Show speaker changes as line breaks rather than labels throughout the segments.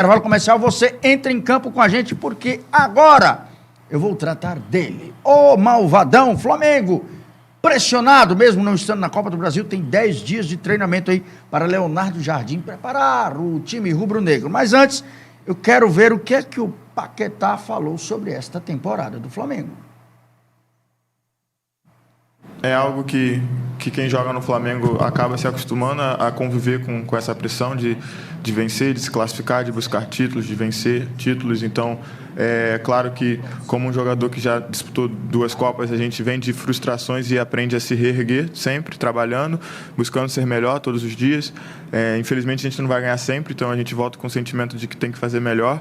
intervalo comercial, você entra em campo com a gente, porque agora eu vou tratar dele. O malvadão Flamengo, pressionado mesmo não estando na Copa do Brasil, tem 10 dias de treinamento aí para Leonardo Jardim preparar o time rubro-negro. Mas antes, eu quero ver o que é que o Paquetá falou sobre esta temporada do Flamengo.
É algo que quem joga no Flamengo acaba se acostumando a conviver com essa pressão de vencer, de se classificar, de buscar títulos, de vencer títulos. Então, é claro que, como um jogador que já disputou 2 Copas, a gente vem de frustrações e aprende a se reerguer sempre, trabalhando, buscando ser melhor todos os dias. Infelizmente, a gente não vai ganhar sempre, então a gente volta com o sentimento de que tem que fazer melhor.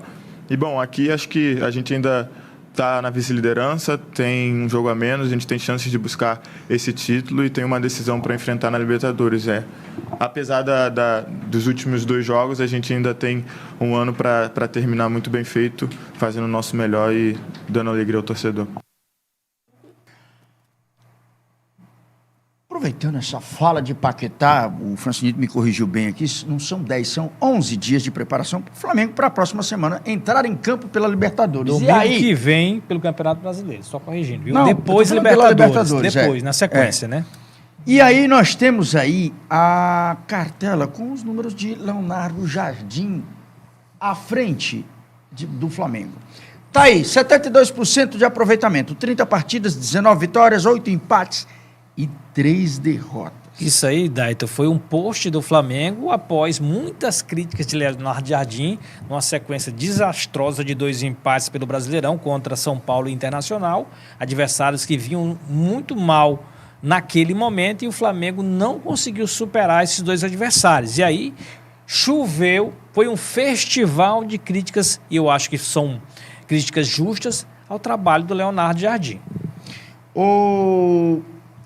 E, bom, aqui acho que a gente ainda está na vice-liderança, tem um jogo a menos, a gente tem chances de buscar esse título e tem uma decisão para enfrentar na Libertadores. Apesar dos últimos 2 jogos, a gente ainda tem um ano para terminar muito bem feito, fazendo o nosso melhor e dando alegria ao torcedor.
Aproveitando essa fala de Paquetá, o Francinito me corrigiu bem aqui, não são 10, são 11 dias de preparação para o Flamengo para a próxima semana entrar em campo pela Libertadores.
Domingo
e aí
que vem pelo Campeonato Brasileiro, só corrigindo, viu?
Não,
depois Libertadores, depois, na sequência, né?
E aí nós temos aí a cartela com os números de Leonardo Jardim à frente do Flamengo. Tá aí, 72% de aproveitamento, 30 partidas, 19 vitórias, 8 empates e 3 derrotas.
Isso aí, Daito, foi um post do Flamengo após muitas críticas de Leonardo Jardim, numa sequência desastrosa de 2 empates pelo Brasileirão contra São Paulo e Internacional, adversários que vinham muito mal naquele momento, e o Flamengo não conseguiu superar esses 2 adversários. E aí choveu, foi um festival de críticas, e eu acho que são críticas justas ao trabalho do Leonardo Jardim.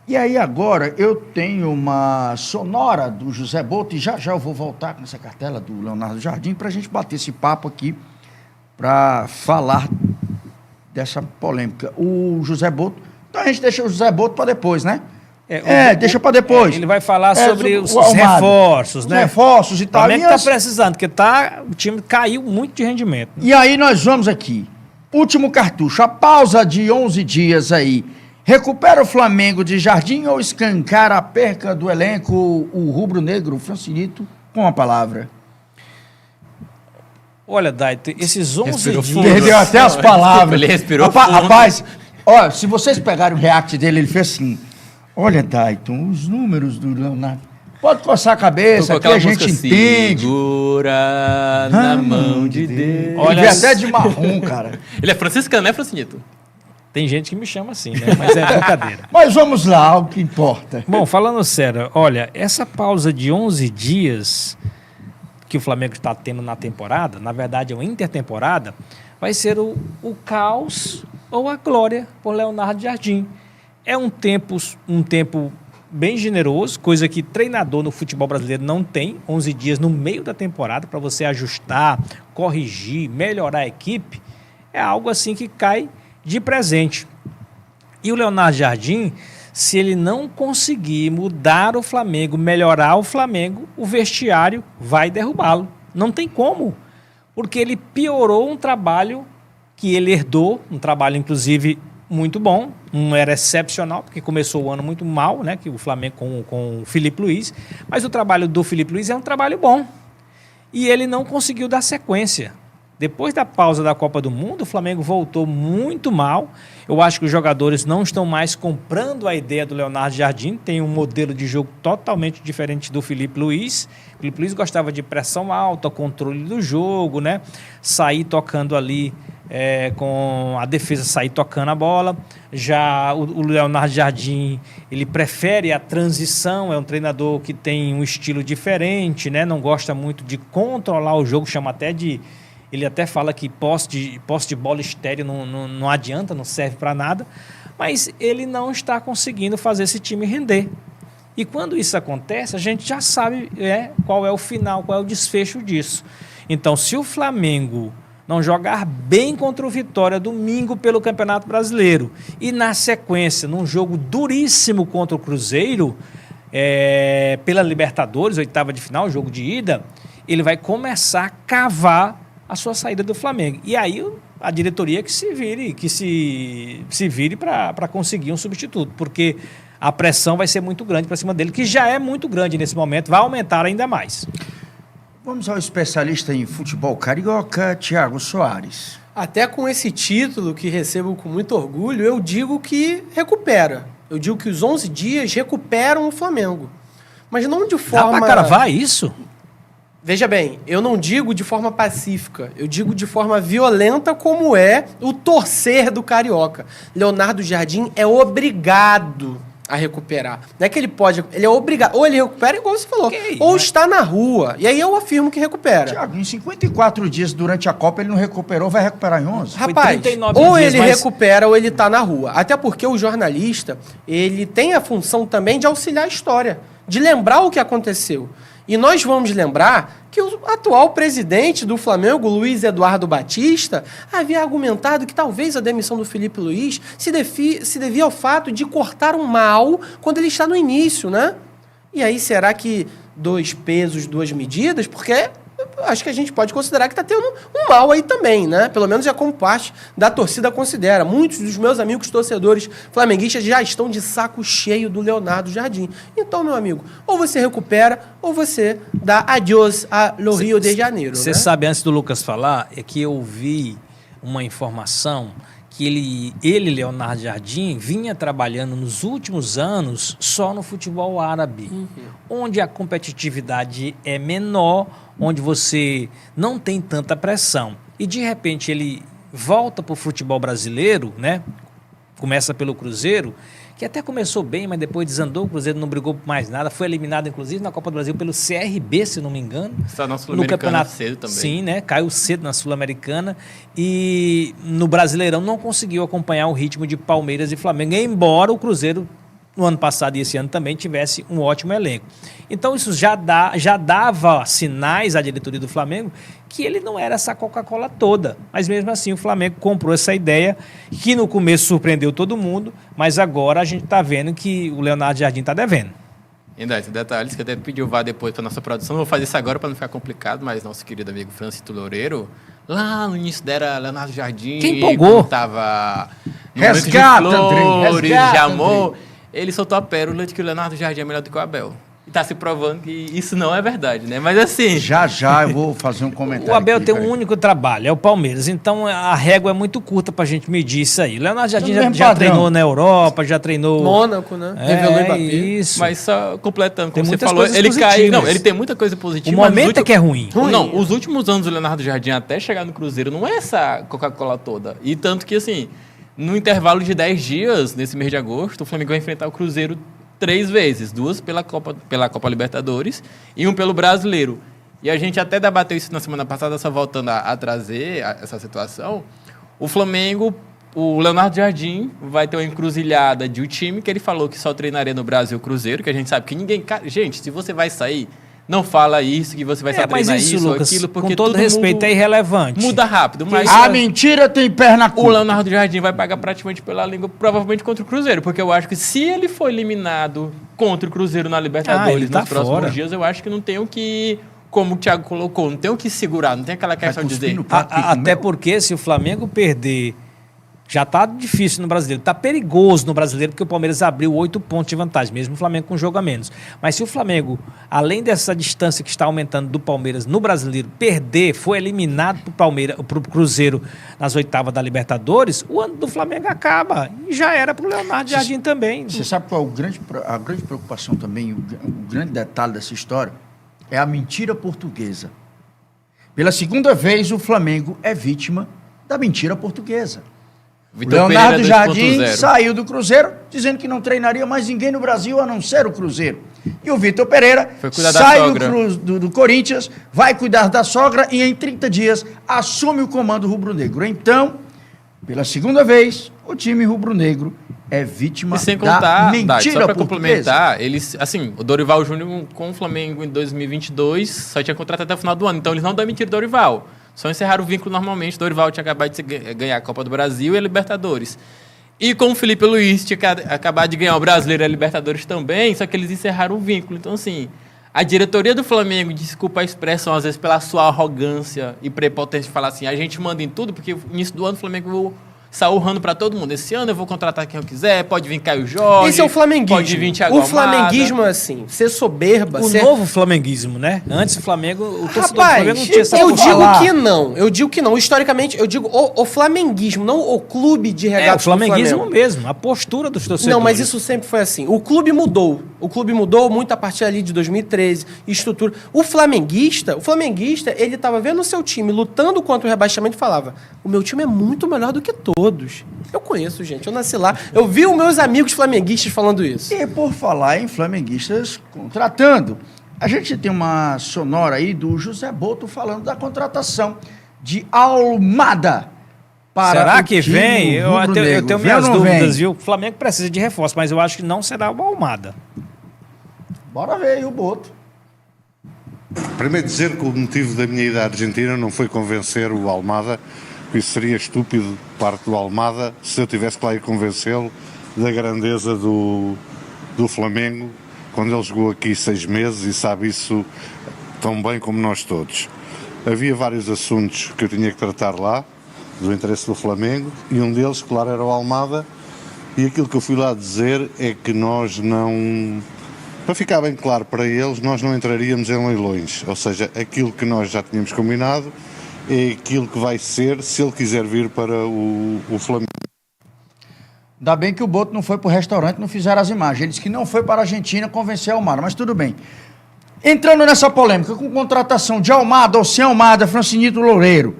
E aí agora eu tenho uma sonora do José Boto, e já eu vou voltar com essa cartela do Leonardo Jardim para a gente bater esse papo aqui para falar dessa polêmica. O José Boto, então a gente deixa o José Boto para depois, né? Deixa para depois.
Ele vai falar sobre os
arrumado,
reforços, né?
Os reforços e tal.
O Flamengo está precisando, porque o time caiu muito de rendimento. Né?
E aí nós vamos aqui. Último cartucho, a pausa de 11 dias aí. Recupera o Flamengo de Jardim ou escancara a perca do elenco, o rubro-negro, o Francinito, com a palavra?
Olha, Daito, esses 11 dias...
Perdeu até as palavras.
Ele respirou fundo.
Rapaz, olha, se vocês pegarem o react dele, ele fez assim, olha, Dayton, os números do Leonardo, pode coçar a cabeça, aqui a gente entende.
Segura na mão de Deus.
Olha, ele veio até de marrom, cara.
Ele é franciscano, né, Francinito?
Tem gente que me chama assim, né? Mas é brincadeira.
Mas vamos lá, o que importa.
Bom, falando sério, olha, essa pausa de 11 dias que o Flamengo está tendo na temporada, na verdade é uma intertemporada, vai ser o caos ou a glória por Leonardo Jardim. É um tempo bem generoso, coisa que treinador no futebol brasileiro não tem, 11 dias no meio da temporada para você ajustar, corrigir, melhorar a equipe, é algo assim que cai de presente. E o Leonardo Jardim, se ele não conseguir mudar o Flamengo, melhorar o Flamengo, o vestiário vai derrubá-lo. Não tem como, porque ele piorou um trabalho que ele herdou, um trabalho inclusive muito bom, não era excepcional, porque começou o ano muito mal, né, que o Flamengo com o Felipe Luiz, mas o trabalho do Felipe Luiz é um trabalho bom. E ele não conseguiu dar sequência. Depois da pausa da Copa do Mundo, o Flamengo voltou muito mal. Eu acho que os jogadores não estão mais comprando a ideia do Leonardo Jardim. Tem um modelo de jogo totalmente diferente do Felipe Luiz. O Felipe Luiz gostava de pressão alta, controle do jogo, né? Sair tocando ali, com a defesa sair tocando a bola. Já o Leonardo Jardim, ele prefere a transição, é um treinador que tem um estilo diferente, né? Não gosta muito de controlar o jogo, chama até de... Ele até fala que posse de bola estéreo não adianta, não serve para nada, mas ele não está conseguindo fazer esse time render. E quando isso acontece, a gente já sabe qual é o final, qual é o desfecho disso. Então, se o Flamengo não jogar bem contra o Vitória domingo pelo Campeonato Brasileiro e, na sequência, num jogo duríssimo contra o Cruzeiro, pela Libertadores, 8ª de final, jogo de ida, ele vai começar a cavar a sua saída do Flamengo. E aí a diretoria que se vire para conseguir um substituto, porque a pressão vai ser muito grande para cima dele, que já é muito grande nesse momento, vai aumentar ainda mais.
Vamos ao especialista em futebol carioca, Thiago Soares.
Até com esse título que recebo com muito orgulho, eu digo que recupera. Eu digo que os 11 dias recuperam o Flamengo. Mas não de forma...
Dá pra cravar isso?
Veja bem, eu não digo de forma pacífica, eu digo de forma violenta, como é o torcer do carioca. Leonardo Jardim é obrigado a recuperar. Não é que ele pode, ele é obrigado. Ou ele recupera, igual você falou, ou está na rua. E aí eu afirmo que recupera.
Thiago, em 54 dias durante a Copa ele não recuperou, vai recuperar em 11?
Rapaz, ou ele recupera ou ele está na rua. Até porque o jornalista, ele tem a função também de auxiliar a história, de lembrar o que aconteceu. E nós vamos lembrar que o atual presidente do Flamengo, Luiz Eduardo Batista, havia argumentado que talvez a demissão do Felipe Luiz se devia ao fato de cortar um mal quando ele está no início, né? E aí, será que 2 pesos, 2 medidas? Porque acho que a gente pode considerar que está tendo um mal aí também, né? Pelo menos é como parte da torcida considera. Muitos dos meus amigos torcedores flamenguistas já estão de saco cheio do Leonardo Jardim. Então, meu amigo, ou você recupera ou você dá adiós a lo Rio de Janeiro.
Você
né?
sabe, antes do Lucas falar, é que eu vi uma informação que ele, Leonardo Jardim, vinha trabalhando nos últimos anos só no futebol árabe, onde a competitividade é menor, onde você não tem tanta pressão. E, de repente, ele volta para o futebol brasileiro, né? Começa pelo Cruzeiro, que até começou bem, mas depois desandou, o Cruzeiro não brigou por mais nada, foi eliminado, inclusive, na Copa do Brasil pelo CRB, se não me engano.
Está na Sul-Americana cedo também.
Sim, né? Caiu cedo na Sul-Americana e no Brasileirão não conseguiu acompanhar o ritmo de Palmeiras e Flamengo, embora o Cruzeiro, no ano passado e esse ano também, tivesse um ótimo elenco. Então isso já dava sinais à diretoria do Flamengo que ele não era essa Coca-Cola toda. Mas mesmo assim o Flamengo comprou essa ideia, que no começo surpreendeu todo mundo, mas agora a gente está vendo que o Leonardo Jardim está devendo.
Ainda esses detalhes que eu até pedi o VAR depois para nossa produção. Não vou fazer isso agora para não ficar complicado, mas nosso querido amigo Francisco Loureiro, lá no início era Leonardo Jardim.
Quem empolgou?
Estava
Resgata, André,
flores,
resgata,
de amor.
André.
Ele soltou a pérola de que o Leonardo Jardim é melhor do que o Abel. E está se provando que isso não é verdade, né? Mas assim...
Já eu vou fazer um comentário.
O Abel
aqui,
tem
peraí.
um único trabalho, é o Palmeiras. Então a régua é muito curta pra gente medir isso aí. O Leonardo Jardim já treinou na Europa, já treinou...
Mônaco, né? Revelou Mbappé.
Isso.
Mas só completando, como
Tem
você
muitas
falou,
coisas
ele cai...
positivas.
Não, ele tem muita coisa positiva.
O momento é que é ruim.
Não, os últimos anos do Leonardo Jardim até chegar no Cruzeiro não é essa Coca-Cola toda. E tanto que, assim, no intervalo de 10 dias, nesse mês de agosto, o Flamengo vai enfrentar o Cruzeiro 3 vezes. 2 pela Copa Libertadores e 1 pelo Brasileiro. E a gente até debateu isso na semana passada, só voltando a trazer essa situação. O Flamengo, o Leonardo Jardim vai ter uma encruzilhada de um time que ele falou que só treinaria no Brasil o Cruzeiro, que a gente sabe que ninguém... Gente, se você vai sair... Não fala isso, que você vai só treinar isso ou aquilo, porque
com todo respeito, é irrelevante.
muda rápido. Mas
A mentira tem perna
o
curta.
Leonardo Jardim vai pagar praticamente pela língua, provavelmente contra o Cruzeiro, porque eu acho que se ele for eliminado contra o Cruzeiro na Libertadores
ele tá
nos próximos
fora.
dias, eu acho que não tem o que, como o Thiago colocou, não tem o que segurar, não tem aquela questão de
cuspir
dizer...
no prato que
Até
comeu.
porque se o Flamengo perder, já tá difícil no Brasileiro, tá perigoso no Brasileiro, porque o Palmeiras abriu 8 pontos de vantagem, mesmo o Flamengo com um jogo a menos. Mas se o Flamengo, além dessa distância que está aumentando do Palmeiras no Brasileiro, perder, for eliminado pro Cruzeiro nas oitavas da Libertadores, o ano do Flamengo acaba. E já era pro Leonardo Jardim também.
Você sabe qual é a grande preocupação também, o grande detalhe dessa história? É a mentira portuguesa. Pela segunda vez, o Flamengo é vítima da mentira portuguesa.
Vitor
Leonardo
Pereira
Jardim
2.0.
saiu do Cruzeiro dizendo que não treinaria mais ninguém no Brasil a não ser o Cruzeiro. E o Vitor Pereira
Foi cuidar da
sai
sogra.
do Corinthians, vai cuidar da sogra e em 30 dias assume o comando rubro-negro. Então, pela segunda vez, o time rubro-negro é vítima
E sem
da
contar,
mentira
só para
portuguesa.
complementar, eles, assim, o Dorival Júnior com o Flamengo em 2022 só tinha contrato até o final do ano, então eles não demitiram o Dorival. Só encerraram o vínculo normalmente. O Dorival tinha acabado de ganhar a Copa do Brasil e a Libertadores. E com o Felipe Luiz tinha acabado de ganhar o Brasileiro e a Libertadores também, só que eles encerraram o vínculo. Então, assim, A diretoria do Flamengo, desculpa a expressão, às vezes pela sua arrogância e prepotência de falar assim, a gente manda em tudo, porque no início do ano o Flamengo saiu urrando pra todo mundo. Esse ano eu vou contratar quem eu quiser, pode vir Caio Jorge.
Esse é o flamenguismo.
Pode vir Thiago
O
Almada.
flamenguismo é assim, ser soberba.
O novo flamenguismo, né? Antes o Flamengo, o torcedor do
Rapaz,
Flamengo não tinha essa
eu
postura.
digo que não. Eu digo que não. Historicamente, eu digo o flamenguismo, não o clube de
É, o
regatas do
flamenguismo
Flamengo.
mesmo, a postura dos torcedores.
Não, mas isso sempre foi assim. O clube mudou. O clube mudou muito a partir ali de 2013, estrutura. O flamenguista, ele tava vendo o seu time lutando contra o rebaixamento e falava: o meu time é muito melhor do que todos. Eu conheço, gente. Eu nasci lá. Eu vi os meus amigos flamenguistas falando isso.
E por falar em flamenguistas contratando, a gente tem uma sonora aí do José Boto falando da contratação de Almada. Para
será
o
que
time
vem? Eu
rubro-negro.
tenho
Vem ou
minhas
não
dúvidas,
vem?
viu? O Flamengo precisa de reforço, mas eu acho que não será o Almada.
Bora ver aí o Boto.
Primeiro dizer que o motivo da minha ida à Argentina não foi convencer o Almada, que isso seria estúpido de parte do Almada se eu tivesse que lá ir convencê-lo da grandeza do Flamengo, quando ele jogou aqui 6 meses e sabe isso tão bem como nós todos. Havia vários assuntos que eu tinha que tratar lá, do interesse do Flamengo, e um deles, claro, era o Almada, e aquilo que eu fui lá dizer é que nós não... Para ficar bem claro para eles, nós não entraríamos em leilões, ou seja, aquilo que nós já tínhamos combinado é aquilo que vai ser se ele quiser vir para o Flamengo.
Ainda bem que o Boto não foi para o restaurante, não fizeram as imagens. Ele disse que não foi para a Argentina convencer Almada, mas tudo bem. Entrando nessa polêmica, com contratação de Almada ou sem Almada, Francinito Loureiro,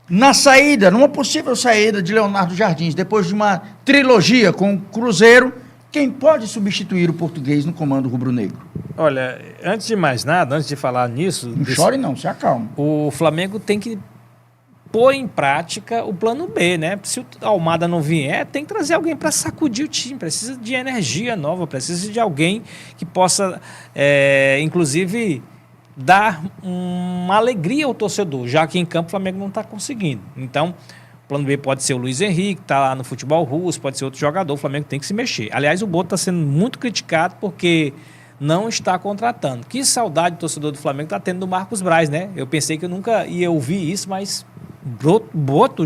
na saída, numa possível saída de Leonardo Jardins, depois de uma trilogia com o Cruzeiro, quem pode substituir o português no comando rubro-negro?
Olha, antes de mais nada, antes de falar nisso...
Não chore não, se acalma.
O Flamengo tem que pôr em prática o plano B, né? Se o Almada não vier, tem que trazer alguém para sacudir o time. Precisa de energia nova, precisa de alguém que possa, inclusive, dar uma alegria ao torcedor, já que em campo o Flamengo não está conseguindo. Então, o plano B pode ser o Luiz Henrique, que está lá no futebol russo, pode ser outro jogador, o Flamengo tem que se mexer. Aliás, o Boto está sendo muito criticado porque não está contratando. Que saudade o torcedor do Flamengo está tendo do Marcos Braz, né? Eu pensei que eu nunca ia ouvir isso, mas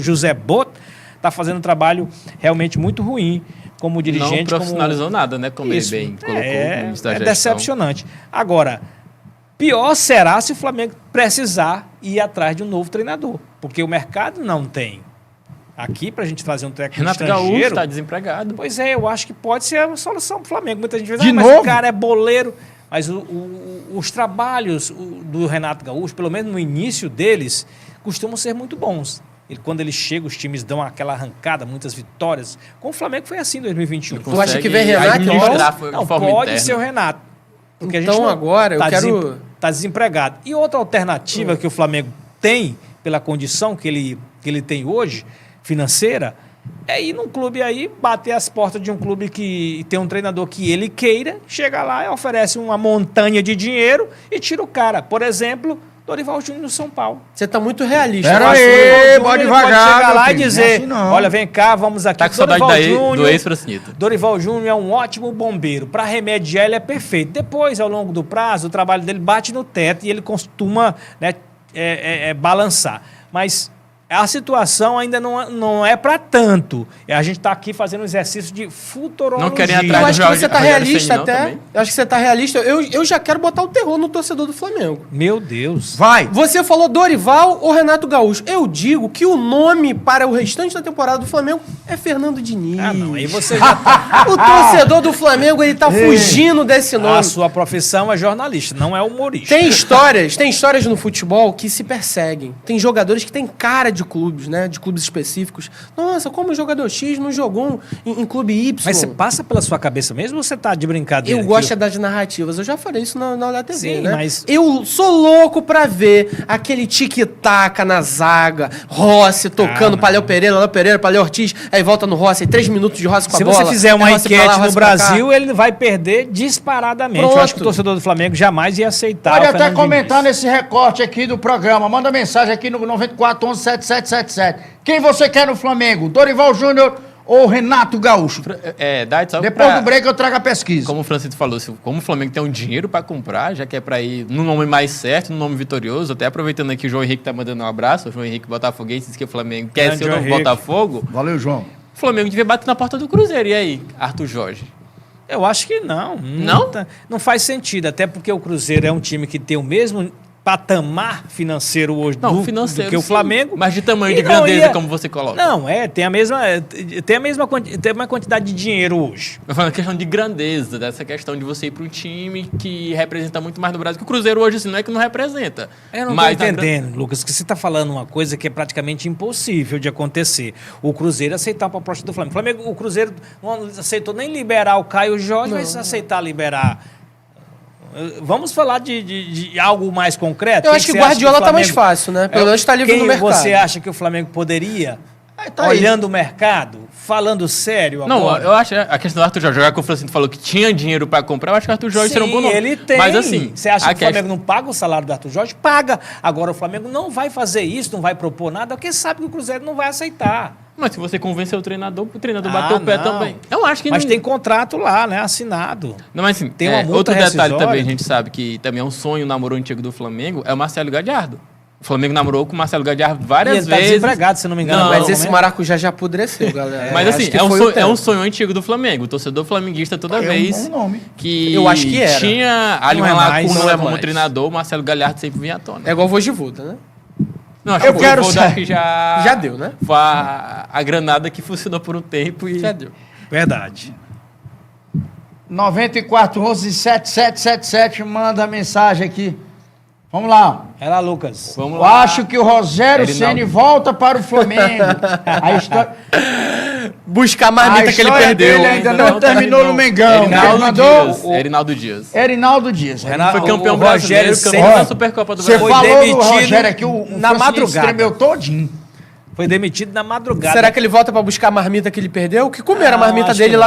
José Boto, está fazendo um trabalho realmente muito ruim como dirigente.
Não profissionalizou nada, né? Como
Isso.
ele bem colocou no início da
É
gestão.
decepcionante. Agora, pior será se o Flamengo precisar ir atrás de um novo treinador, porque o mercado não tem. Aqui, para a gente trazer um técnico
Renato
estrangeiro...
Gaúcho está desempregado.
Pois é, eu acho que pode ser a solução para o Flamengo. Muita gente diz,
De
mas
novo?
o cara é boleiro. Mas os trabalhos do Renato Gaúcho, pelo menos no início deles, costumam ser muito bons. Quando ele chega, os times dão aquela arrancada, muitas vitórias. Com o Flamengo foi assim em 2021.
Tu acha que vem Renato,
administrar
então?
de
Não,
forma
pode
interna.
ser o Renato. Porque
Então, agora, eu quero...
Está desempregado. E outra alternativa que o Flamengo tem, pela condição que ele tem hoje, financeira, é ir num clube aí, bater as portas de um clube que tem um treinador que ele queira, chega lá e oferece uma montanha de dinheiro e tira o cara. Por exemplo, Dorival Júnior no São Paulo.
Você tá muito realista.
Pera
Eu acho
aí,
que o Dorival Júnior,
pode
Ele
devagar,
chegar
meu
lá e
filho,
dizer,
não é assim não.
olha, vem cá, vamos aqui.
Tá com saudade do ex-Francinito.
Dorival Júnior é um ótimo bombeiro. Para remediar, ele é perfeito. Depois, ao longo do prazo, o trabalho dele bate no teto e ele costuma, né, balançar. Mas a situação ainda não é para tanto. A gente está aqui fazendo um exercício de futurologia.
Não querem
Eu
atrás
acho que
Rogério
você tá
Ceni,
realista
não,
até.
também?
Eu acho que você tá realista. Eu já quero botar o terror no torcedor do Flamengo.
Meu Deus.
Vai!
Você falou Dorival ou Renato Gaúcho. Eu digo que o nome para o restante da temporada do Flamengo é Fernando Diniz.
Ah, não. Aí você já tá...
O torcedor do Flamengo, ele tá fugindo desse nome.
A sua profissão é jornalista, não é humorista.
Tem histórias no futebol que se perseguem. Tem jogadores que têm cara de clubes, né? De clubes específicos. Nossa, como o jogador X não jogou em clube Y?
Mas você passa pela sua cabeça mesmo ou você tá de brincadeira?
Eu
aqui?
gosto das narrativas. Eu já falei isso na Olhar TV,
Sim,
né?
mas-
Eu sou louco pra ver aquele tic-tac na zaga, Rossi tocando
não.
pra Léo Pereira, pra Léo Ortiz, aí volta no Rossi, aí 3 minutos de Rossi com a
Se
bola.
você fizer uma
aí Rossi pra lá,
enquete no
Rossi pra cá.
Brasil, ele vai perder disparadamente. Eu
Pronto.
acho que o torcedor do Flamengo jamais ia aceitar.
Pode
o
até
Fernando
comentar
Diniz.
nesse recorte aqui do programa. Manda mensagem aqui no 94 11 7777. Quem você quer no Flamengo? Dorival Júnior ou Renato Gaúcho?
Dade, só
Depois do break eu trago a pesquisa.
Como o Francisco falou, como o Flamengo tem um dinheiro para comprar, já que é para ir no nome mais certo, no nome vitorioso, até aproveitando aqui o João Henrique tá mandando um abraço, o João Henrique Botafoguense diz que o Flamengo quer ser o novo Botafogo.
Valeu, João.
O Flamengo devia bater na porta do Cruzeiro. E aí, Arthur Jorge?
Eu acho que não.
Não?
Não faz sentido, até porque o Cruzeiro é um time que tem o mesmo patamar financeiro hoje do que o Flamengo.
Mas de tamanho de grandeza, como você coloca.
Não, tem a mesma quantidade de dinheiro hoje.
Eu falo questão de grandeza, dessa questão de você ir para um time que representa muito mais no Brasil, que o Cruzeiro hoje, assim, não é que não representa.
Eu não estou entendendo, Lucas, que você está falando uma coisa que é praticamente impossível de acontecer. O Cruzeiro aceitar a proposta do Flamengo. O Cruzeiro não aceitou nem liberar o Caio Jorge, mas aceitar liberar... Vamos falar de algo mais concreto?
Eu acho que o Guardiola tá mais fácil, né? Pelo menos tá livre no mercado.
Você acha que o Flamengo poderia, olhando o mercado, falando sério agora?
Não, eu acho a questão do Arthur Jorge, jogar com o Francisco falou que tinha dinheiro para comprar, eu acho que o Arthur Jorge seria um bom nome.
Ele tem.
Mas assim...
Você acha que o Flamengo não paga o salário do Arthur Jorge? Paga. Agora o Flamengo não vai fazer isso, não vai propor nada, porque sabe que o Cruzeiro não vai aceitar.
Mas se você convencer o treinador bateu o pé também. Eu acho que
mas tem contrato lá, né? Assinado.
Não, mas assim,
tem uma multa
outro detalhe
rescisória.
também, a gente sabe que também é um sonho, o namoro antigo do Flamengo, é o Marcelo Gallardo. O Flamengo namorou com o Marcelo Gallardo várias vezes.
Ele tá desempregado, se não me engano.
Não,
mas esse maracujá já apodreceu, galera.
Mas assim, é um sonho antigo do Flamengo. O torcedor flamenguista toda vez
um bom nome.
que
eu acho que era.
tinha ali uma lacuna como treinador, o Marcelo Gallardo sempre vinha à tona.
É igual o Vojivuda, né?
Não, acho
eu
que
quero
o Voda já
deu, né?
Foi a granada que funcionou por um tempo e...
Já deu.
Verdade.
9411-7777, manda mensagem aqui. Vamos lá.
Vai lá, Lucas.
Eu acho que o Rogério Ceni volta para o Flamengo. A história...
Buscar a marmita que ele perdeu.
Ele ainda não terminou no Mengão.
Erinaldo Dias.
Erinaldo Dias.
Foi campeão brasileiro, campeão da Supercopa do Brasil.
Você falou do Rogério aqui,
na madrugada.
Tremeu todinho.
Foi demitido na madrugada.
Será que ele volta para buscar a marmita que ele perdeu? Que comeram a marmita dele lá no